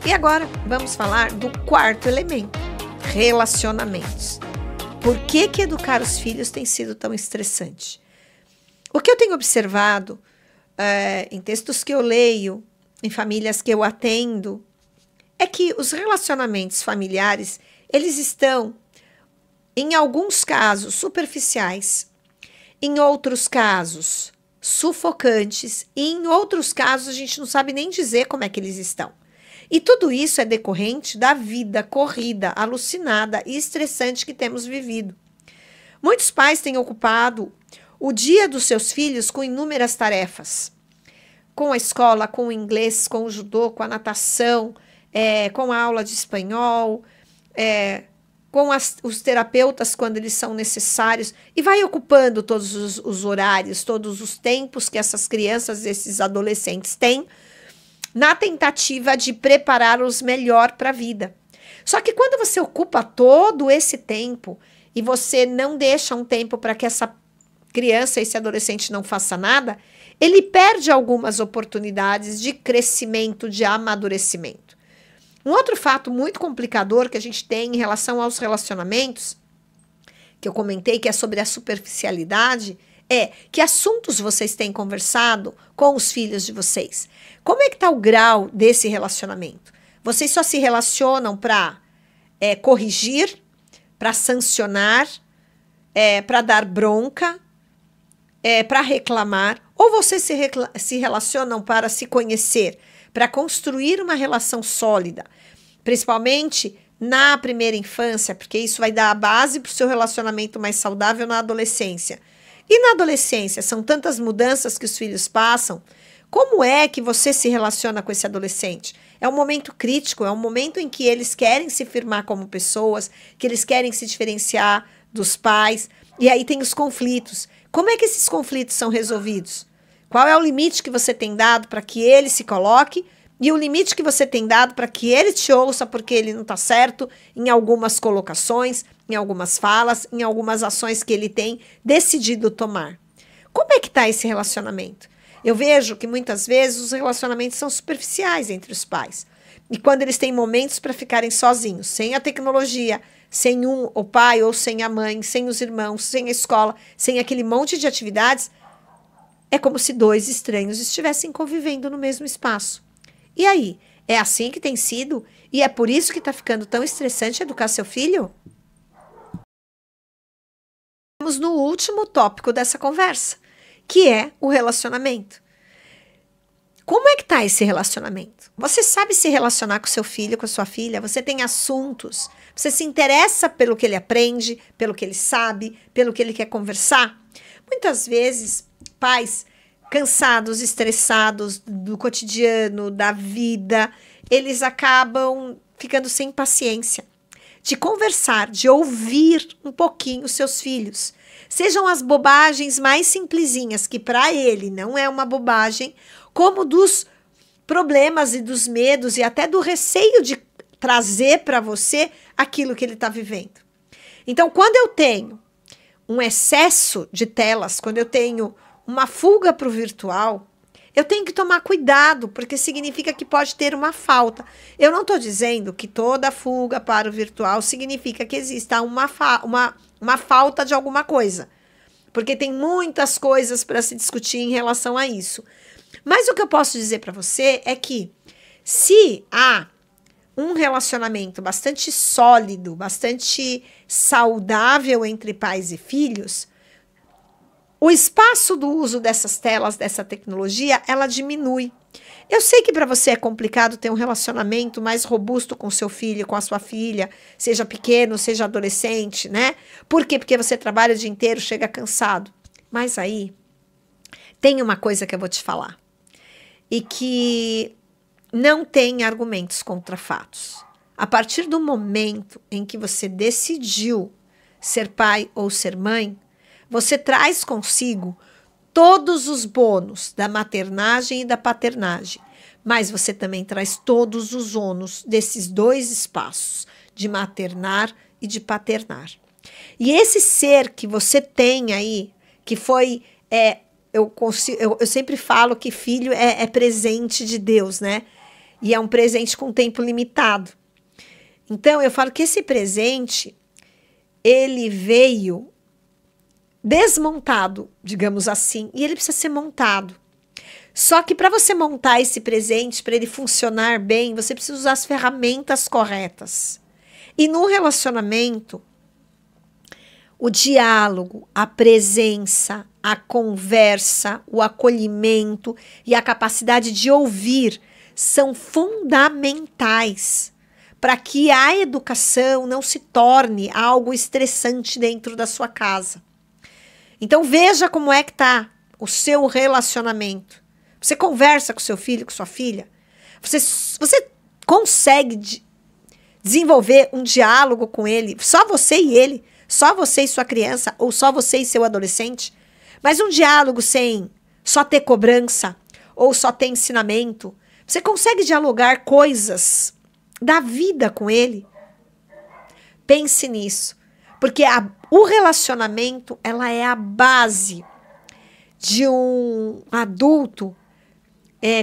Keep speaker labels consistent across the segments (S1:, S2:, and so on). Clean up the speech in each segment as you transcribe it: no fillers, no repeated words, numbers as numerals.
S1: E agora vamos falar do quarto elemento, relacionamentos. Por que educar os filhos tem sido tão estressante? O que eu tenho observado em textos que eu leio, em famílias que eu atendo, é que os relacionamentos familiares, eles estão, em alguns casos, superficiais, em outros casos, sufocantes, e em outros casos a gente não sabe nem dizer como é que eles estão. E tudo isso é decorrente da vida corrida, alucinada e estressante que temos vivido. Muitos pais têm ocupado o dia dos seus filhos com inúmeras tarefas. Com a escola, com o inglês, com o judô, com a natação, com a aula de espanhol, com os terapeutas quando eles são necessários, e vai ocupando todos os horários, todos os tempos que essas crianças, esses adolescentes têm, na tentativa de prepará-los melhor para a vida. Só que quando você ocupa todo esse tempo e você não deixa um tempo para que essa criança, esse adolescente não faça nada, ele perde algumas oportunidades de crescimento, de amadurecimento. Um outro fato muito complicador que a gente tem em relação aos relacionamentos, que eu comentei que é sobre a superficialidade, é que assuntos vocês têm conversado com os filhos de vocês. Como é que está o grau desse relacionamento? Vocês só se relacionam para corrigir, para sancionar, para dar bronca, para reclamar, ou vocês se relacionam para se conhecer, para construir uma relação sólida, principalmente na primeira infância, porque isso vai dar a base para o seu relacionamento mais saudável na adolescência. E na adolescência, são tantas mudanças que os filhos passam. Como é que você se relaciona com esse adolescente? É um momento crítico, é um momento em que eles querem se firmar como pessoas, que eles querem se diferenciar dos pais, e aí tem os conflitos. Como é que esses conflitos são resolvidos? Qual é o limite que você tem dado para que ele se coloque e o limite que você tem dado para que ele te ouça porque ele não está certo em algumas colocações, em algumas falas, em algumas ações que ele tem decidido tomar? Como é que está esse relacionamento? Eu vejo que muitas vezes os relacionamentos são superficiais entre os pais. E quando eles têm momentos para ficarem sozinhos, sem a tecnologia, sem o pai ou sem a mãe, sem os irmãos, sem a escola, sem aquele monte de atividades, é como se dois estranhos estivessem convivendo no mesmo espaço. E aí, é assim que tem sido? E é por isso que está ficando tão estressante educar seu filho? Vamos no último tópico dessa conversa, que é o relacionamento. Como é que está esse relacionamento? Você sabe se relacionar com seu filho, com a sua filha? Você tem assuntos? Você se interessa pelo que ele aprende, pelo que ele sabe, pelo que ele quer conversar? Muitas vezes, pais cansados, estressados do cotidiano, da vida, eles acabam ficando sem paciência de conversar, de ouvir um pouquinho os seus filhos. Sejam as bobagens mais simplesinhas, que para ele não é uma bobagem, como dos problemas e dos medos e até do receio de trazer para você aquilo que ele está vivendo. Então, quando eu tenho um excesso de telas, quando eu tenho uma fuga para o virtual, eu tenho que tomar cuidado, porque significa que pode ter uma falta. Eu não estou dizendo que toda fuga para o virtual significa que exista uma falta de alguma coisa, porque tem muitas coisas para se discutir em relação a isso. Mas o que eu posso dizer para você é que se há um relacionamento bastante sólido, bastante saudável entre pais e filhos, o espaço do uso dessas telas, dessa tecnologia, ela diminui. Eu sei que para você é complicado ter um relacionamento mais robusto com seu filho, com a sua filha, seja pequeno, seja adolescente, né? Por quê? Porque você trabalha o dia inteiro, chega cansado. Mas aí, tem uma coisa que eu vou te falar. E que não tem argumentos contra fatos. A partir do momento em que você decidiu ser pai ou ser mãe, você traz consigo todos os bônus da maternagem e da paternagem, mas você também traz todos os ônus desses dois espaços, de maternar e de paternar. E esse ser que você tem aí, que foi... Eu sempre falo que filho é presente de Deus, né? E é um presente com tempo limitado. Então, eu falo que esse presente, ele veio desmontado, digamos assim, e ele precisa ser montado. Só que para você montar esse presente, para ele funcionar bem, você precisa usar as ferramentas corretas. E no relacionamento, o diálogo, a presença, a conversa, o acolhimento e a capacidade de ouvir são fundamentais para que a educação não se torne algo estressante dentro da sua casa. Então veja como é que está o seu relacionamento. Você conversa com seu filho, com sua filha? Você consegue desenvolver um diálogo com ele? Só você e ele? Só você e sua criança? Ou só você e seu adolescente? Mas um diálogo sem só ter cobrança ou só ter ensinamento? Você consegue dialogar coisas da vida com ele? Pense nisso. Porque o relacionamento, ela é a base de um adulto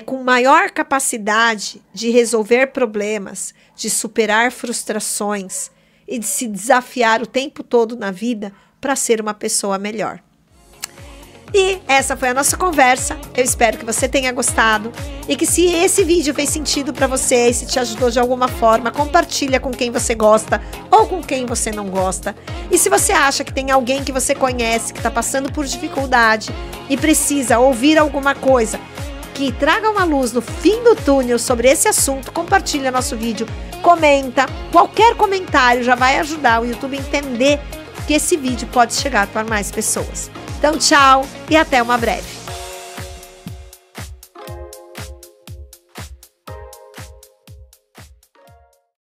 S1: com maior capacidade de resolver problemas, de superar frustrações e de se desafiar o tempo todo na vida para ser uma pessoa melhor. E essa foi a nossa conversa. Eu espero que você tenha gostado e que se esse vídeo fez sentido para você e se te ajudou de alguma forma, compartilha com quem você gosta ou com quem você não gosta. E se você acha que tem alguém que você conhece que está passando por dificuldade e precisa ouvir alguma coisa que traga uma luz no fim do túnel sobre esse assunto, compartilha nosso vídeo, comenta. Qualquer comentário já vai ajudar o YouTube a entender que esse vídeo pode chegar para mais pessoas. Então, tchau e até uma breve.